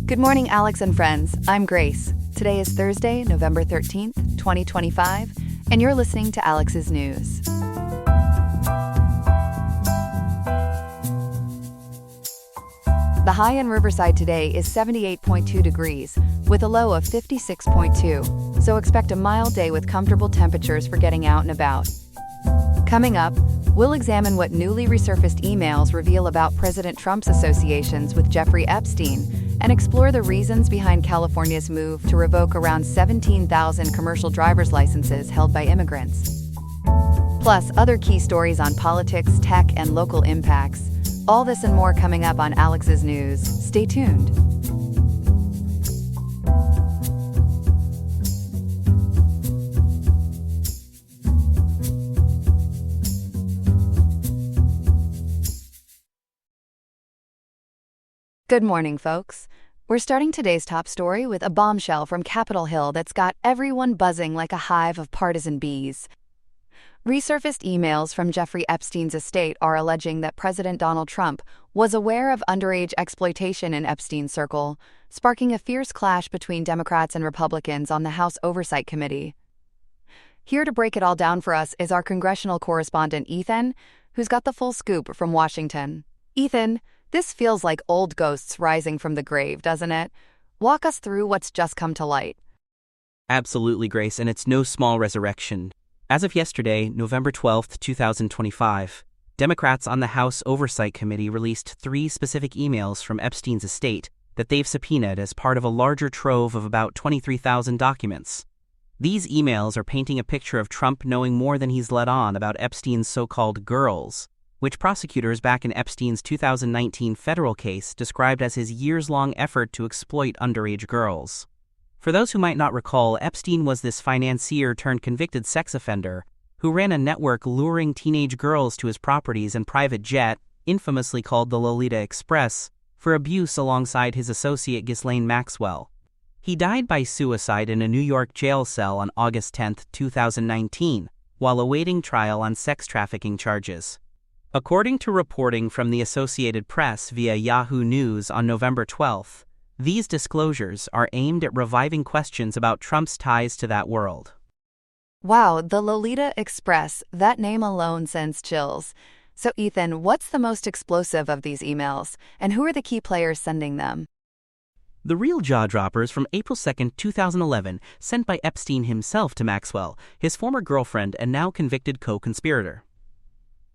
Good morning, Alex and friends. I'm Grace. Today is Thursday, November 13th, 2025, and you're listening to Alex's News. The high in Riverside today is 78.2 degrees, with a low of 56.2, so expect a mild day with comfortable temperatures for getting out and about. Coming up, we'll examine what newly resurfaced emails reveal about President Trump's associations with Jeffrey Epstein and explore the reasons behind California's move to revoke around 17,000 commercial driver's licenses held by immigrants. Plus, other key stories on politics, tech, and local impacts. All this and more coming up on Alex's News. Stay tuned. Good morning, folks. We're starting today's top story with a bombshell from Capitol Hill that's got everyone buzzing like a hive of partisan bees. Resurfaced emails from Jeffrey Epstein's estate are alleging that President Donald Trump was aware of underage exploitation in Epstein's circle, sparking a fierce clash between Democrats and Republicans on the House Oversight Committee. Here to break it all down for us is our congressional correspondent Ethan, who's got the full scoop from Washington. Ethan, this feels like old ghosts rising from the grave, doesn't it? Walk us through what's just come to light. Absolutely, Grace, and it's no small resurrection. As of yesterday, November 12, 2025, Democrats on the House Oversight Committee released 3 specific emails from Epstein's estate that they've subpoenaed as part of a larger trove of about 23,000 documents. These emails are painting a picture of Trump knowing more than he's let on about Epstein's so-called girls, which prosecutors back in Epstein's 2019 federal case described as his years-long effort to exploit underage girls. For those who might not recall, Epstein was this financier-turned-convicted sex offender who ran a network luring teenage girls to his properties and private jet, infamously called the Lolita Express, for abuse alongside his associate Ghislaine Maxwell. He died by suicide in a New York jail cell on August 10, 2019, while awaiting trial on sex trafficking charges. According to reporting from the Associated Press via Yahoo News on November 12th, these disclosures are aimed at reviving questions about Trump's ties to that world. Wow, the Lolita Express, that name alone sends chills. So Ethan, what's the most explosive of these emails, and who are the key players sending them? The real jaw-droppers from April 2, 2011, sent by Epstein himself to Maxwell, his former girlfriend and now convicted co-conspirator.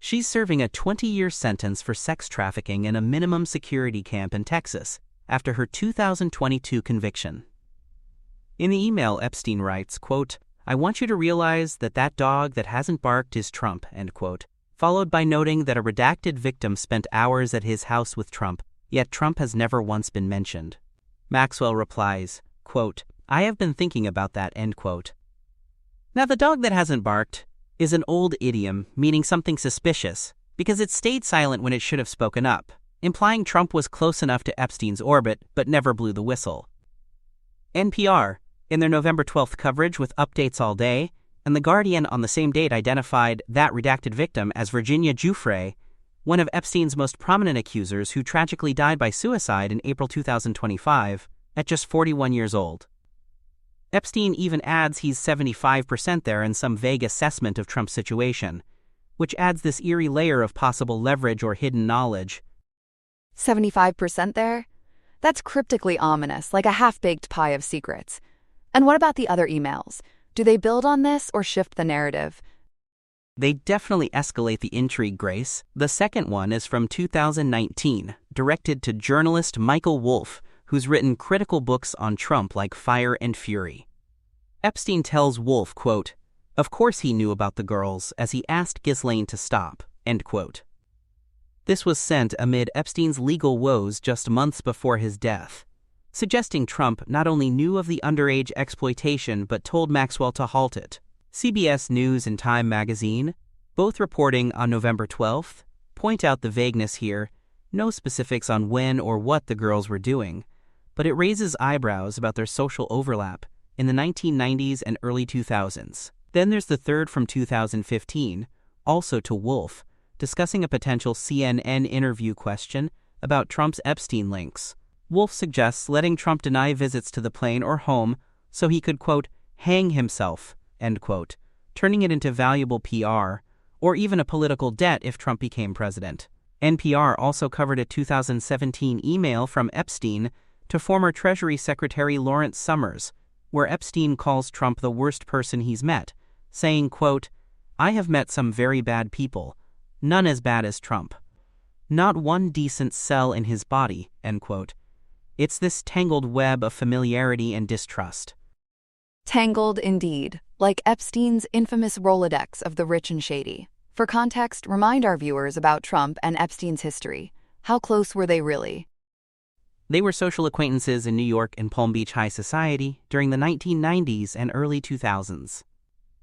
She's serving a 20-year sentence for sex trafficking in a minimum security camp in Texas after her 2022 conviction. In the email, Epstein writes, quote, "I want you to realize that that dog that hasn't barked is Trump," end quote, followed by noting that a redacted victim spent hours at his house with Trump, yet Trump has never once been mentioned. Maxwell replies, quote, "I have been thinking about that," end quote. Now, the dog that hasn't barked is an old idiom meaning something suspicious because it stayed silent when it should have spoken up, implying Trump was close enough to Epstein's orbit but never blew the whistle. NPR, in their November 12th coverage with updates all day, and The Guardian on the same date identified that redacted victim as Virginia Giuffre, one of Epstein's most prominent accusers who tragically died by suicide in April 2025 at just 41 years old. Epstein even adds he's 75% there in some vague assessment of Trump's situation, which adds this eerie layer of possible leverage or hidden knowledge. 75% there? That's cryptically ominous, like a half-baked pie of secrets. And what about the other emails? Do they build on this or shift the narrative? They definitely escalate the intrigue, Grace. The second one is from 2019, directed to journalist Michael Wolff, who's written critical books on Trump like Fire and Fury. Epstein tells Wolff, quote, "Of course he knew about the girls as he asked Ghislaine to stop," end quote. This was sent amid Epstein's legal woes just months before his death, suggesting Trump not only knew of the underage exploitation but told Maxwell to halt it. CBS News and Time magazine, both reporting on November 12th, point out the vagueness here, no specifics on when or what the girls were doing, but it raises eyebrows about their social overlap in the 1990s and early 2000s. Then there's the third from 2015, also to Wolff, discussing a potential CNN interview question about Trump's Epstein links, Wolf suggests letting Trump deny visits to the plane or home so he could, quote, hang himself, end quote, turning it into valuable PR, or even a political debt if Trump became president. NPR also covered a 2017 email from Epstein to former Treasury Secretary Lawrence Summers, where Epstein calls Trump the worst person he's met, saying, quote, I have met some very bad people, none as bad as Trump. Not one decent cell in his body, end quote. It's this tangled web of familiarity and distrust. Tangled indeed, like Epstein's infamous Rolodex of the rich and shady. For context, remind our viewers about Trump and Epstein's history. How close were they really? They were social acquaintances in New York and Palm Beach high society during the 1990s and early 2000s.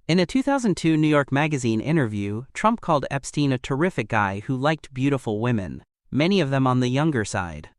In a 2002 New York Magazine interview, Trump called Epstein a terrific guy who liked beautiful women, many of them on the younger side.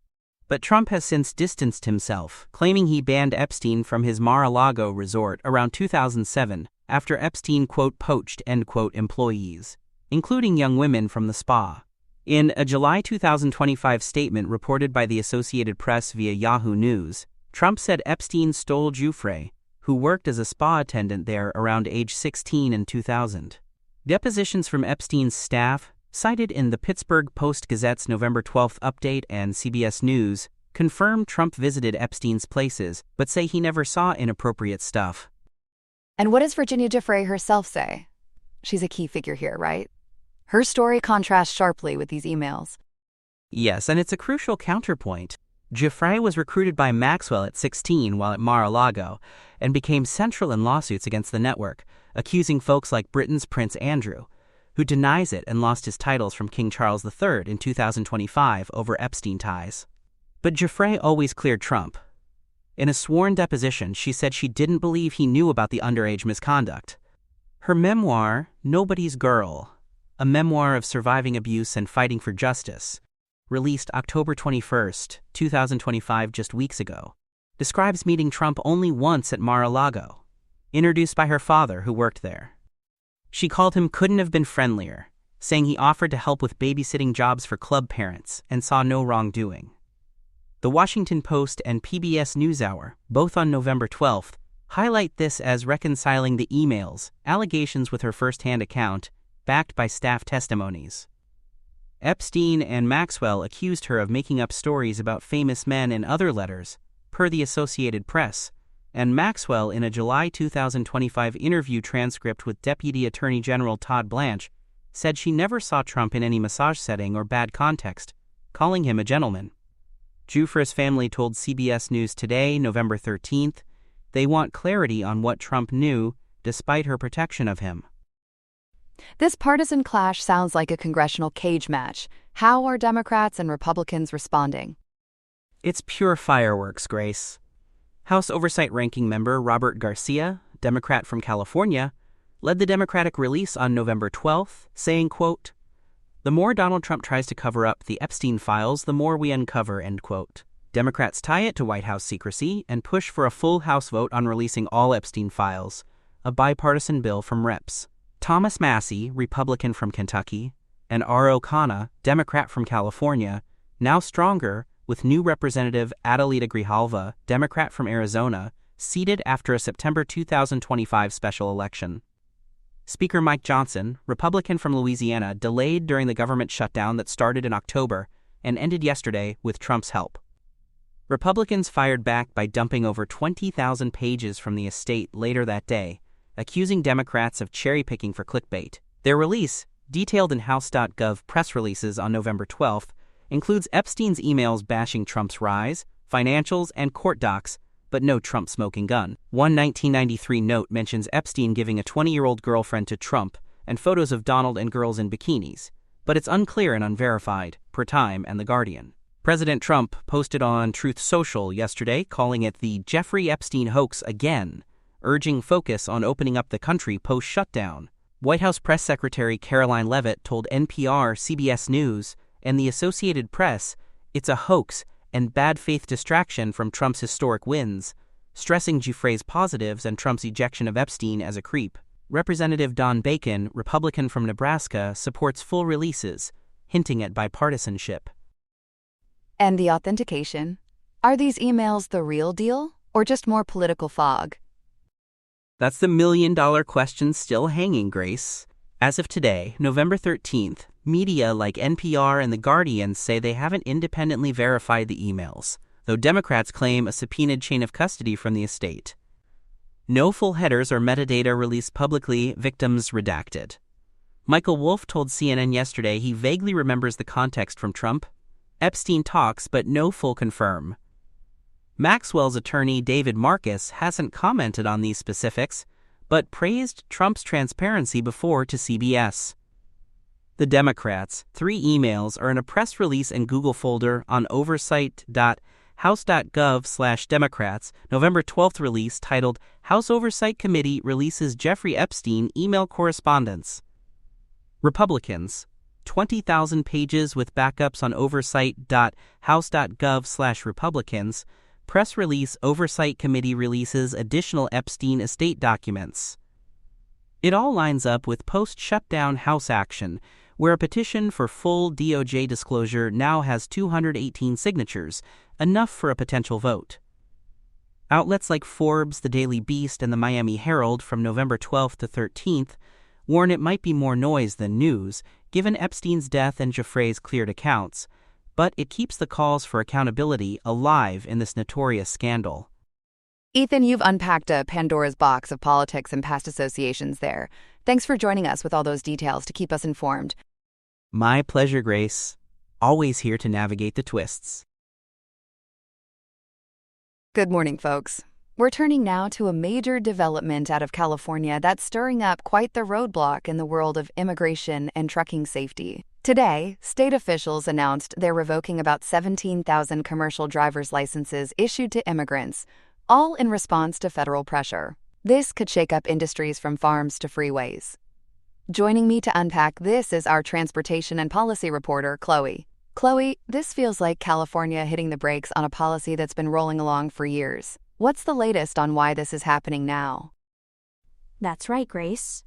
But Trump has since distanced himself, claiming he banned Epstein from his Mar-a-Lago resort around 2007 after Epstein, quote, poached, end quote, employees, including young women from the spa. In a July 2025 statement reported by the Associated Press via Yahoo News, Trump said Epstein stole Giuffre, who worked as a spa attendant there around age 16 in 2000. Depositions from Epstein's staff, cited in the Pittsburgh Post-Gazette's November 12th update and CBS News, confirm Trump visited Epstein's places, but say he never saw inappropriate stuff. And what does Virginia Giuffre herself say? She's a key figure here, right? Her story contrasts sharply with these emails. Yes, and it's a crucial counterpoint. Giuffre was recruited by Maxwell at 16 while at Mar-a-Lago and became central in lawsuits against the network, accusing folks like Britain's Prince Andrew, who denies it and lost his titles from King Charles III in 2025 over Epstein ties. But Giuffre always cleared Trump. In a sworn deposition, she said she didn't believe he knew about the underage misconduct. Her memoir, Nobody's Girl, a memoir of surviving abuse and fighting for justice, released October 21, 2025, just weeks ago, describes meeting Trump only once at Mar-a-Lago, introduced by her father who worked there. She called him couldn't have been friendlier, saying he offered to help with babysitting jobs for club parents and saw no wrongdoing. The Washington Post and PBS NewsHour, both on November 12th, highlight this as reconciling the emails, allegations with her first-hand account, backed by staff testimonies. Epstein and Maxwell accused her of making up stories about famous men in other letters, per the Associated Press, and Maxwell, in a July 2025 interview transcript with Deputy Attorney General Todd Blanche, said she never saw Trump in any massage setting or bad context, calling him a gentleman. Giuffre's family told CBS News Today, November 13th, they want clarity on what Trump knew, despite her protection of him. This partisan clash sounds like a congressional cage match. How are Democrats and Republicans responding? It's pure fireworks, Grace. House Oversight Ranking Member Robert Garcia, Democrat from California, led the Democratic release on November 12th, saying, quote, the more Donald Trump tries to cover up the Epstein files, the more we uncover, end quote. Democrats tie it to White House secrecy and push for a full House vote on releasing all Epstein files, a bipartisan bill from Reps. Thomas Massie, Republican from Kentucky, and R.O. Khanna, Democrat from California, now stronger, with new Representative Adelita Grijalva, Democrat from Arizona, seated after a September 2025 special election. Speaker Mike Johnson, Republican from Louisiana, delayed during the government shutdown that started in October and ended yesterday with Trump's help. Republicans fired back by dumping over 20,000 pages from the estate later that day, accusing Democrats of cherry-picking for clickbait. Their release, detailed in House.gov press releases on November 12th, includes Epstein's emails bashing Trump's rise, financials, and court docs, but no Trump smoking gun. One 1993 note mentions Epstein giving a 20-year-old girlfriend to Trump and photos of Donald and girls in bikinis, but it's unclear and unverified, per Time and The Guardian. President Trump posted on Truth Social yesterday calling it the Jeffrey Epstein hoax again, urging focus on opening up the country post-shutdown. White House Press Secretary Caroline Leavitt told NPR, CBS News, and the Associated Press it's a hoax and bad faith distraction from Trump's historic wins, stressing Giuffre's positives and Trump's ejection of Epstein as a creep. Representative Don Bacon, Republican from Nebraska, supports full releases, hinting at bipartisanship. And the authentication? Are these emails the real deal, or just more political fog? That's the million-dollar question still hanging, Grace. As of today, November 13th, media like NPR and The Guardian say they haven't independently verified the emails, though Democrats claim a subpoenaed chain of custody from the estate. No full headers or metadata released publicly, victims redacted. Michael Wolff told CNN yesterday he vaguely remembers the context from Trump. Epstein talks, but no full confirm. Maxwell's attorney David Marcus hasn't commented on these specifics, but praised Trump's transparency before to CBS. The Democrats' 3 emails are in a press release and Google folder on oversight.house.gov/Democrats, November 12th release titled House Oversight Committee Releases Jeffrey Epstein Email Correspondence. Republicans, 20,000 pages with backups on oversight.house.gov/Republicans. Press release Oversight Committee releases additional Epstein estate documents. It all lines up with post-shutdown House action, where a petition for full DOJ disclosure now has 218 signatures, enough for a potential vote. Outlets like Forbes, The Daily Beast, and the Miami Herald from November 12th to 13th warn it might be more noise than news, given Epstein's death and Giuffre's cleared accounts, but it keeps the calls for accountability alive in this notorious scandal. Ethan, you've unpacked a Pandora's box of politics and past associations there. Thanks for joining us with all those details to keep us informed. My pleasure, Grace. Always here to navigate the twists. Good morning, folks. We're turning now to a major development out of California that's stirring up quite the roadblock in the world of immigration and trucking safety. Today, state officials announced they're revoking about 17,000 commercial driver's licenses issued to immigrants, all in response to federal pressure. This could shake up industries from farms to freeways. Joining me to unpack this is our transportation and policy reporter, Chloe. Chloe, this feels like California hitting the brakes on a policy that's been rolling along for years. What's the latest on why this is happening now? That's right, Grace.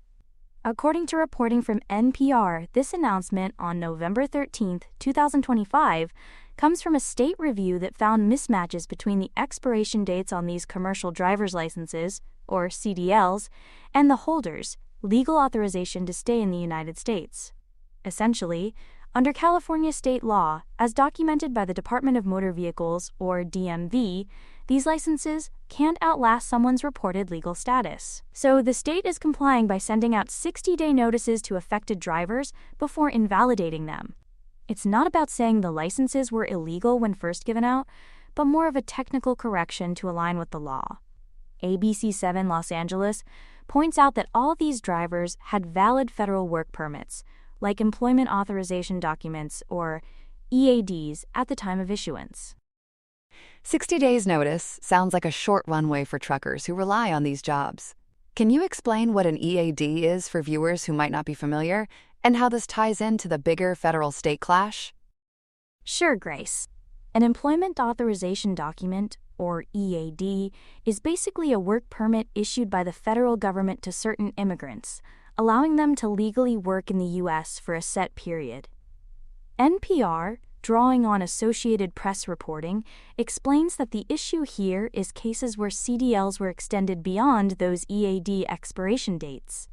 According to reporting from NPR, this announcement on November 13, 2025, comes from a state review that found mismatches between the expiration dates on these commercial driver's licenses, or CDLs, and the holders' legal authorization to stay in the United States. Essentially, under California state law, as documented by the Department of Motor Vehicles, or DMV, these licenses can't outlast someone's reported legal status. So the state is complying by sending out 60-day notices to affected drivers before invalidating them. It's not about saying the licenses were illegal when first given out, but more of a technical correction to align with the law. ABC7 Los Angeles points out that all these drivers had valid federal work permits, like employment authorization documents, or EADs, at the time of issuance. 60 days notice sounds like a short runway for truckers who rely on these jobs. Can you explain what an EAD is for viewers who might not be familiar, and how this ties into the bigger federal-state clash? Sure, Grace. An employment authorization document, or EAD, is basically a work permit issued by the federal government to certain immigrants, allowing them to legally work in the U.S. for a set period. NPR, drawing on Associated Press reporting, explains that the issue here is cases where CDLs were extended beyond those EAD expiration dates.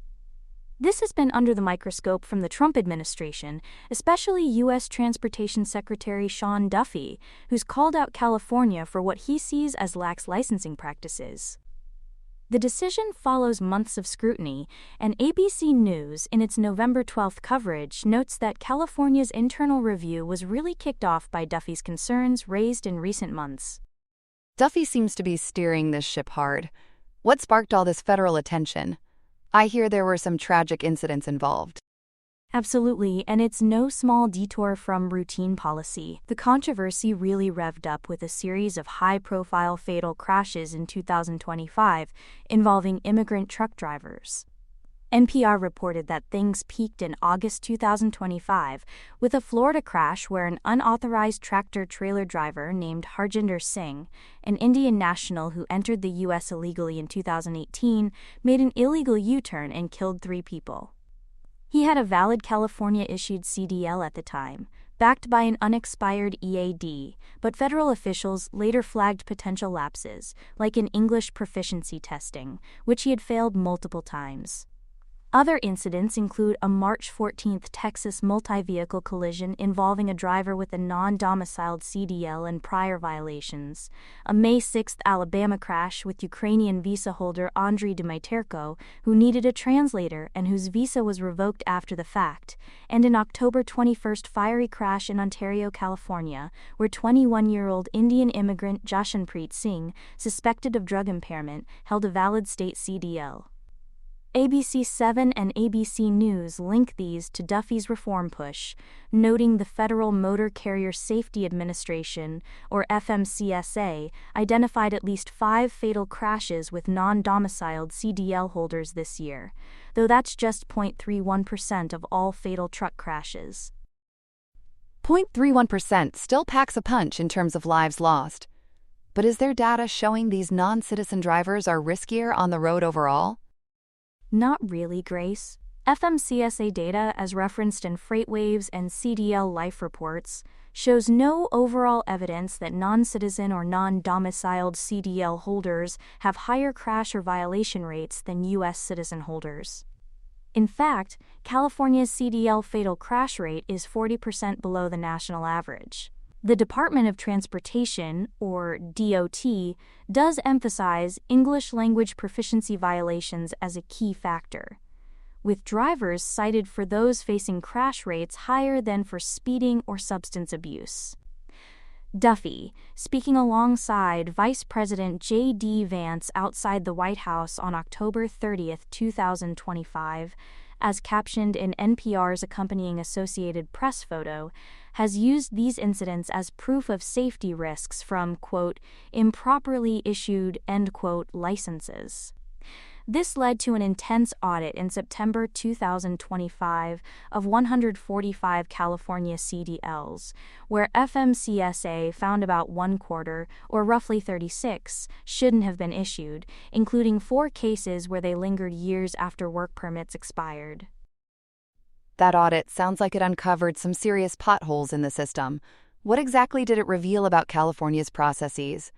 This has been under the microscope from the Trump administration, especially U.S. Transportation Secretary Sean Duffy, who's called out California for what he sees as lax licensing practices. The decision follows months of scrutiny, and ABC News, in its November 12th coverage, notes that California's internal review was really kicked off by Duffy's concerns raised in recent months. Duffy seems to be steering this ship hard. What sparked all this federal attention? I hear there were some tragic incidents involved. Absolutely, and it's no small detour from routine policy. The controversy really revved up with a series of high-profile fatal crashes in 2025 involving immigrant truck drivers. NPR reported that things peaked in August 2025 with a Florida crash where an unauthorized tractor-trailer driver named Harjinder Singh, an Indian national who entered the U.S. illegally in 2018, made an illegal U-turn and killed 3 people. He had a valid California-issued CDL at the time, backed by an unexpired EAD, but federal officials later flagged potential lapses, like in English proficiency testing, which he had failed multiple times. Other incidents include a March 14 Texas multi-vehicle collision involving a driver with a non-domiciled CDL and prior violations, a May 6 Alabama crash with Ukrainian visa holder Andriy Dmyterko, who needed a translator and whose visa was revoked after the fact, and an October 21 fiery crash in Ontario, California, where 21-year-old Indian immigrant Jashanpreet Singh, suspected of drug impairment, held a valid state CDL. ABC 7 and ABC News link these to Duffy's reform push, noting the Federal Motor Carrier Safety Administration, or FMCSA, identified at least 5 fatal crashes with non-domiciled CDL holders this year, though that's just 0.31% of all fatal truck crashes. 0.31% still packs a punch in terms of lives lost. But is there data showing these non-citizen drivers are riskier on the road overall? Not really, Grace. FMCSA data, as referenced in FreightWaves and CDL Life reports, shows no overall evidence that non-citizen or non-domiciled CDL holders have higher crash or violation rates than U.S. citizen holders. In fact, California's CDL fatal crash rate is 40% below the national average. The Department of Transportation, or DOT, does emphasize English language proficiency violations as a key factor, with drivers cited for those facing crash rates higher than for speeding or substance abuse. Duffy, speaking alongside Vice President J.D. Vance outside the White House on October 30, 2025, as captioned in NPR's accompanying Associated Press photo, has used these incidents as proof of safety risks from, quote, improperly issued, end quote, licenses. This led to an intense audit in September 2025 of 145 California CDLs, where FMCSA found about 1/4, or roughly 36, shouldn't have been issued, including 4 cases where they lingered years after work permits expired. That audit sounds like it uncovered some serious potholes in the system. What exactly did it reveal about California's processes?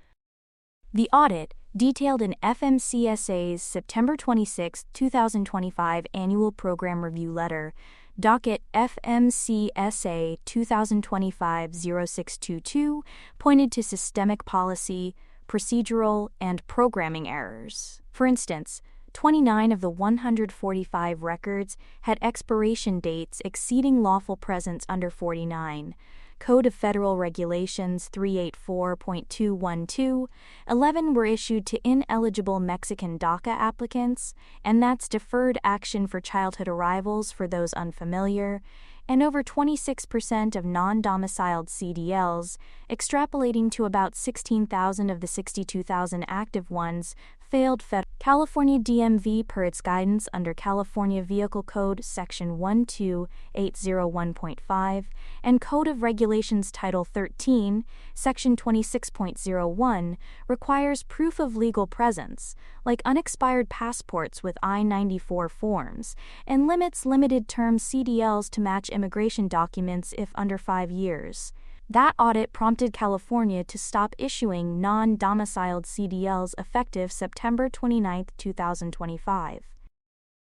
The audit, detailed in FMCSA's September 26, 2025 Annual Program Review Letter, docket FMCSA 2025-0622, pointed to systemic policy, procedural, and programming errors. For instance, 29 of the 145 records had expiration dates exceeding lawful presence under 49. Code of Federal Regulations 384.212, 11 were issued to ineligible Mexican DACA applicants, and that's deferred action for childhood arrivals for those unfamiliar, and over 26% of non-domiciled CDLs, extrapolating to about 16,000 of the 62,000 active ones, failed federal. California DMV, per its guidance under California Vehicle Code Section 12801.5 and Code of Regulations Title 13, Section 26.01, requires proof of legal presence, like unexpired passports with I-94 forms, and limits limited-term CDLs to match immigration documents if under 5 years. That audit prompted California to stop issuing non-domiciled CDLs effective September 29, 2025.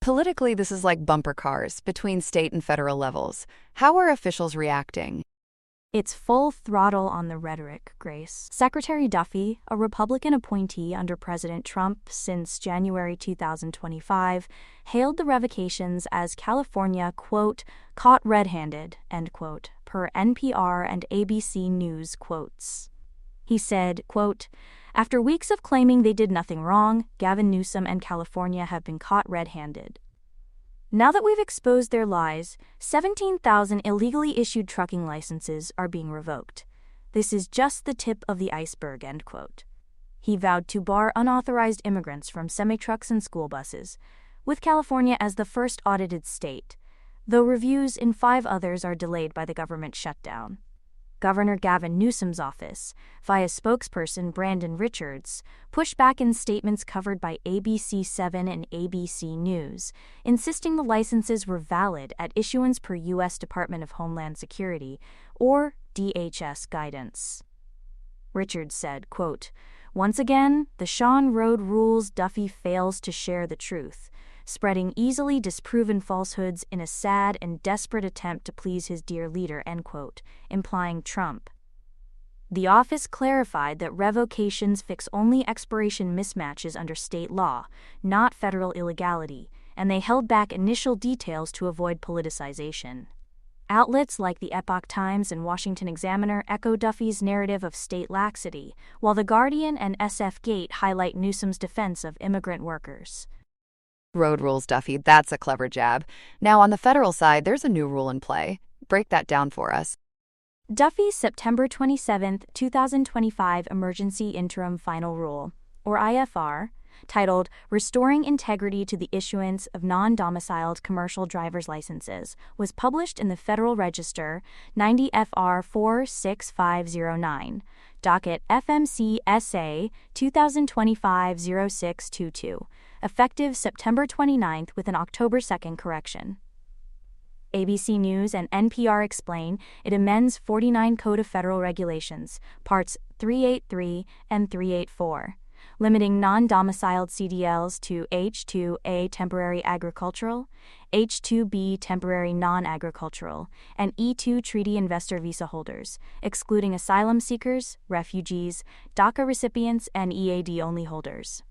Politically, this is like bumper cars between state and federal levels. How are officials reacting? It's full throttle on the rhetoric, Grace. Secretary Duffy, a Republican appointee under President Trump since January 2025, hailed the revocations as California, quote, caught red-handed, end quote, per NPR and ABC News quotes. He said, quote, after weeks of claiming they did nothing wrong, Gavin Newsom and California have been caught red-handed. Now that we've exposed their lies, 17,000 illegally issued trucking licenses are being revoked. This is just the tip of the iceberg, end quote. He vowed to bar unauthorized immigrants from semi-trucks and school buses, with California as the first audited state, though reviews in 5 others are delayed by the government shutdown. Governor Gavin Newsom's office, via spokesperson Brandon Richards, pushed back in statements covered by ABC7 and ABC News, insisting the licenses were valid at issuance per U.S. Department of Homeland Security, or DHS guidance. Richards said, quote, "Once again, the Sean Road rules Duffy fails to share the truth, spreading easily disproven falsehoods in a sad and desperate attempt to please his dear leader," end quote, implying Trump. The office clarified that revocations fix only expiration mismatches under state law, not federal illegality, and they held back initial details to avoid politicization. Outlets like the Epoch Times and Washington Examiner echo Duffy's narrative of state laxity, while The Guardian and SF Gate highlight Newsom's defense of immigrant workers. Road rules, Duffy. That's a clever jab. Now, on the federal side, there's a new rule in play. Break that down for us. Duffy's September 27, 2025 Emergency Interim Final Rule, or IFR, titled Restoring Integrity to the Issuance of Non-Domiciled Commercial Driver's Licenses, was published in the Federal Register 90 FR 46509, docket FMC SA 2025-0622, effective September 29th with an October 2nd correction. ABC News and NPR explain it amends 49 Code of Federal Regulations, Parts 383 and 384. Limiting non-domiciled CDLs to H-2A temporary agricultural, H-2B temporary non-agricultural, and E-2 treaty investor visa holders, excluding asylum seekers, refugees, DACA recipients, and EAD-only holders.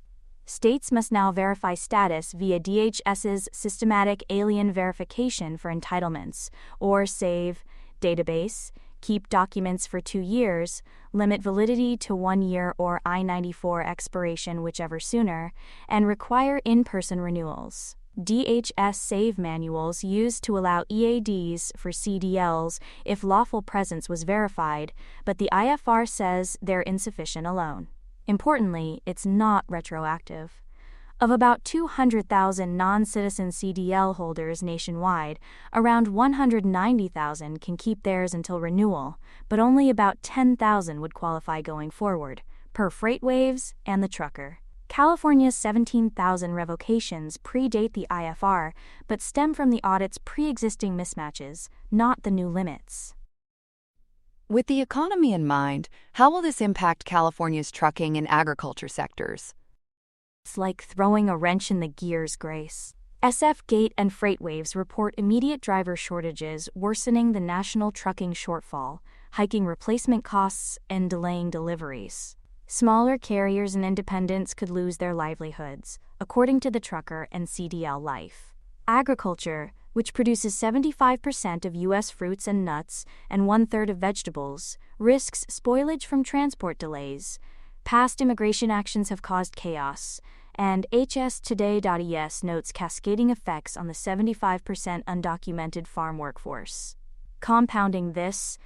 States must now verify status via DHS's Systematic Alien Verification for Entitlements, or SAVE, database, keep documents for 2 years, limit validity to 1 year or I-94 expiration whichever sooner, and require in-person renewals. DHS SAVE manuals used to allow EADs for CDLs if lawful presence was verified, but the IFR says they're insufficient alone. Importantly, it's not retroactive. Of about 200,000 non-citizen CDL holders nationwide, around 190,000 can keep theirs until renewal, but only about 10,000 would qualify going forward, per FreightWaves and the trucker. California's 17,000 revocations predate the IFR, but stem from the audit's pre-existing mismatches, not the new limits. With the economy in mind, how will this impact California's trucking and agriculture sectors? It's like throwing a wrench in the gears, Grace. SF Gate and FreightWaves report immediate driver shortages worsening the national trucking shortfall, hiking replacement costs and delaying deliveries. Smaller carriers and independents could lose their livelihoods, according to the trucker and CDL Life. Agriculture, which produces 75% of U.S. fruits and nuts and 1/3 of vegetables, risks spoilage from transport delays. Past immigration actions have caused chaos, and HSToday.es notes cascading effects on the 75% undocumented farm workforce. Compounding this,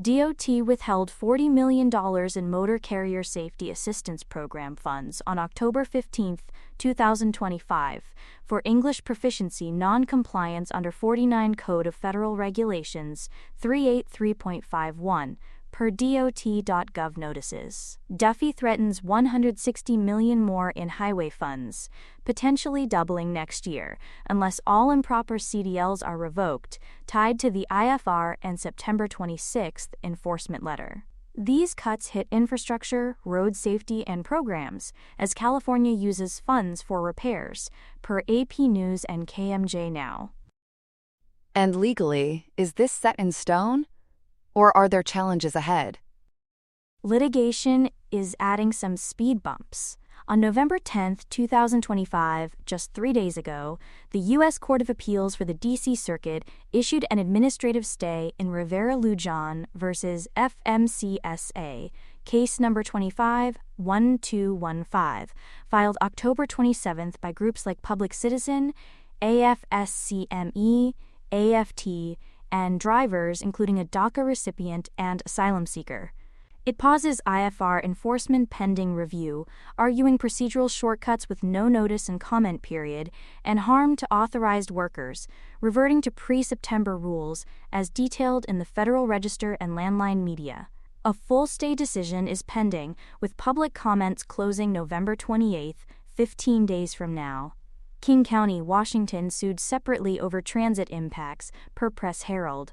DOT withheld $40 million in Motor Carrier Safety Assistance Program funds on October 15, 2025, for English proficiency non-compliance under 49 Code of Federal Regulations 383.51, per DOT.gov notices. Duffy threatens $160 million more in highway funds, potentially doubling next year, unless all improper CDLs are revoked, tied to the IFR and September 26 enforcement letter. These cuts hit infrastructure, road safety, and programs, as California uses funds for repairs, per AP News and KMJ Now. And legally, is this set in stone? Or are there challenges ahead? Litigation is adding some speed bumps. On November 10, 2025, just 3 days ago, the U.S. Court of Appeals for the D.C. Circuit issued an administrative stay in Rivera-Lujan v. FMCSA, case number 25-1215, filed October 27 by groups like Public Citizen, AFSCME, AFT, and drivers including a DACA recipient and asylum seeker. It pauses IFR enforcement pending review, arguing procedural shortcuts with no notice and comment period, and harm to authorized workers, reverting to pre-September rules as detailed in the Federal Register and landline media. A full stay decision is pending, with public comments closing November 28, 15 days from now. King County, Washington sued separately over transit impacts, per Press Herald.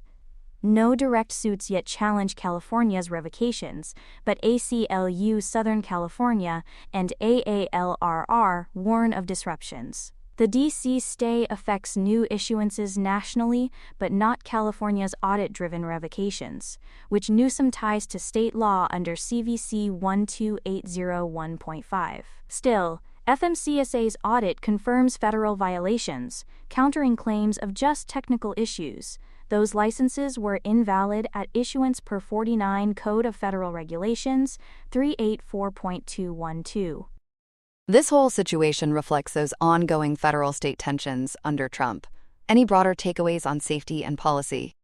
No direct suits yet challenge California's revocations, but ACLU Southern California and AALRR warn of disruptions. The D.C. stay affects new issuances nationally, but not California's audit-driven revocations, which Newsom ties to state law under CVC 12801.5. Still, FMCSA's audit confirms federal violations, countering claims of just technical issues. Those licenses were invalid at issuance per 49 Code of Federal Regulations 384.212. This whole situation reflects those ongoing federal-state tensions under Trump. Any broader takeaways on safety and policy?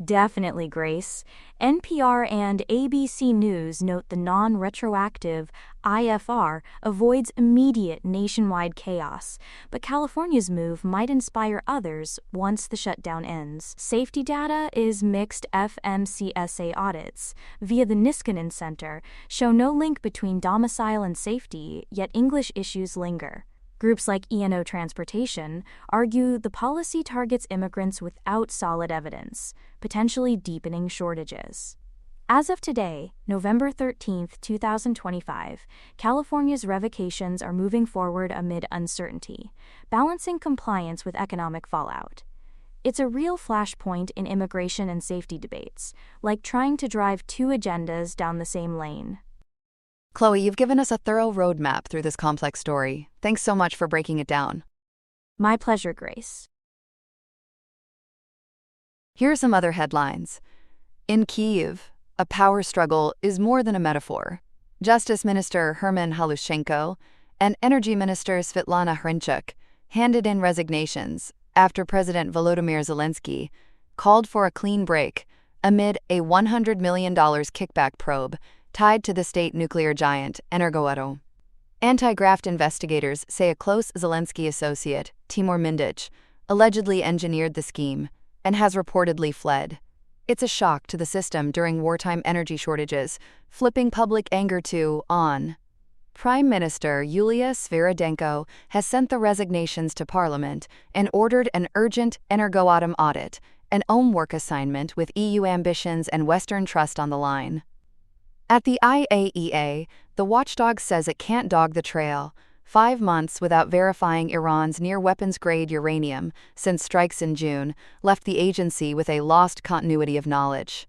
Definitely, Grace. NPR and ABC News note the non-retroactive IFR avoids immediate nationwide chaos, but California's move might inspire others once the shutdown ends. Safety data is mixed. FMCSA audits, via the Niskanen Center, show no link between domicile and safety, yet English issues linger. Groups like E&O Transportation argue the policy targets immigrants without solid evidence, potentially deepening shortages. As of today, November 13, 2025, California's revocations are moving forward amid uncertainty, balancing compliance with economic fallout. It's a real flashpoint in immigration and safety debates, like trying to drive two agendas down the same lane. Chloe, you've given us a thorough roadmap through this complex story. Thanks so much for breaking it down. My pleasure, Grace. Here are some other headlines. In Kyiv, a power struggle is more than a metaphor. Justice Minister Herman Halushenko and Energy Minister Svetlana Hrinchuk handed in resignations after President Volodymyr Zelensky called for a clean break amid a $100 million kickback probe tied to the state nuclear giant Energoatom. Anti-graft investigators say a close Zelensky associate, Timur Mindich, allegedly engineered the scheme and has reportedly fled. It's a shock to the system during wartime energy shortages, flipping public anger to on. Prime Minister Yulia Sviridenko has sent the resignations to Parliament and ordered an urgent Energoatom audit, an own work assignment with EU ambitions and Western trust on the line. At the IAEA, the watchdog says it can't dog the trail, 5 months without verifying Iran's near-weapons-grade uranium since strikes in June left the agency with a lost continuity of knowledge.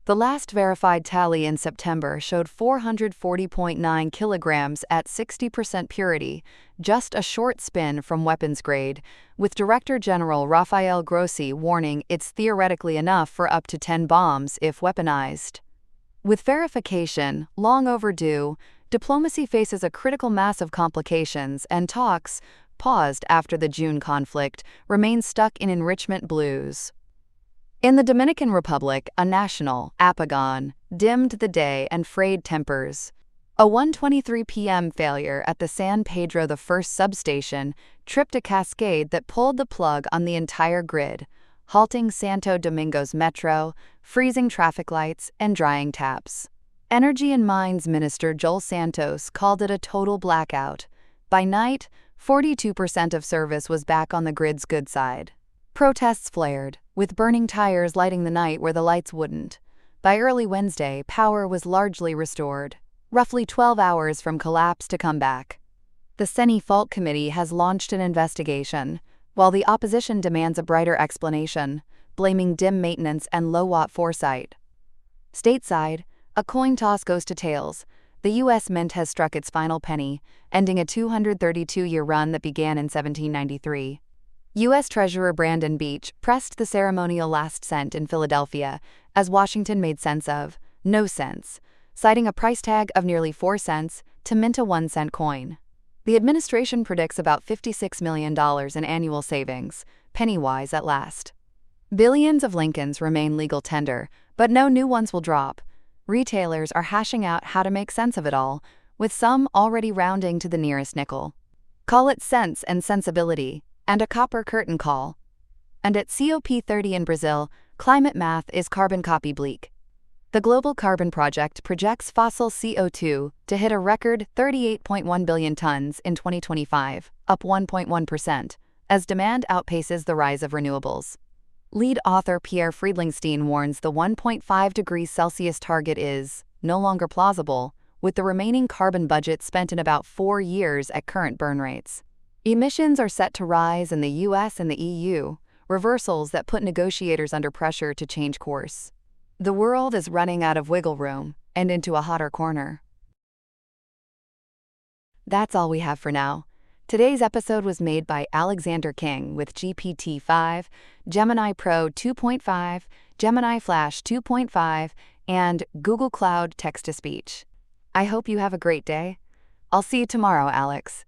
The last verified tally in September showed 440.9 kilograms at 60% purity, just a short spin from weapons grade, with Director General Rafael Grossi warning it's theoretically enough for up to 10 bombs if weaponized. With verification long overdue, diplomacy faces a critical mass of complications, and talks, paused after the June conflict, remain stuck in enrichment blues. In the Dominican Republic, a national apagon dimmed the day and frayed tempers. A 1:23 p.m. failure at the San Pedro I substation tripped a cascade that pulled the plug on the entire grid, halting Santo Domingo's metro, freezing traffic lights, and drying taps. Energy and Mines Minister Joel Santos called it a total blackout. By night, 42% of service was back on the grid's good side. Protests flared, with burning tires lighting the night where the lights wouldn't. By early Wednesday, power was largely restored, roughly 12 hours from collapse to comeback. The Seni Fault Committee has launched an investigation, while the opposition demands a brighter explanation, blaming dim maintenance and low-watt foresight. Stateside, a coin toss goes to tails. The U.S. Mint has struck its final penny, ending a 232-year run that began in 1793. U.S. Treasurer Brandon Beach pressed the ceremonial last cent in Philadelphia, as Washington made sense of no sense, citing a price tag of nearly 4 cents to mint a 1-cent coin. The administration predicts about $56 million in annual savings, penny-wise at last. Billions of Lincolns remain legal tender, but no new ones will drop. Retailers are hashing out how to make sense of it all, with some already rounding to the nearest nickel. Call it sense and sensibility, and a copper curtain call. And at COP30 in Brazil, climate math is carbon copy bleak. The Global Carbon Project projects fossil CO2 to hit a record 38.1 billion tons in 2025, up 1.1%, as demand outpaces the rise of renewables. Lead author Pierre Friedlingstein warns the 1.5 degrees Celsius target is no longer plausible, with the remaining carbon budget spent in about 4 years at current burn rates. Emissions are set to rise in the US and the EU, reversals that put negotiators under pressure to change course. The world is running out of wiggle room and into a hotter corner. That's all we have for now. Today's episode was made by Alexander King with GPT-5, Gemini Pro 2.5, Gemini Flash 2.5, and Google Cloud Text-to-Speech. I hope you have a great day. I'll see you tomorrow, Alex.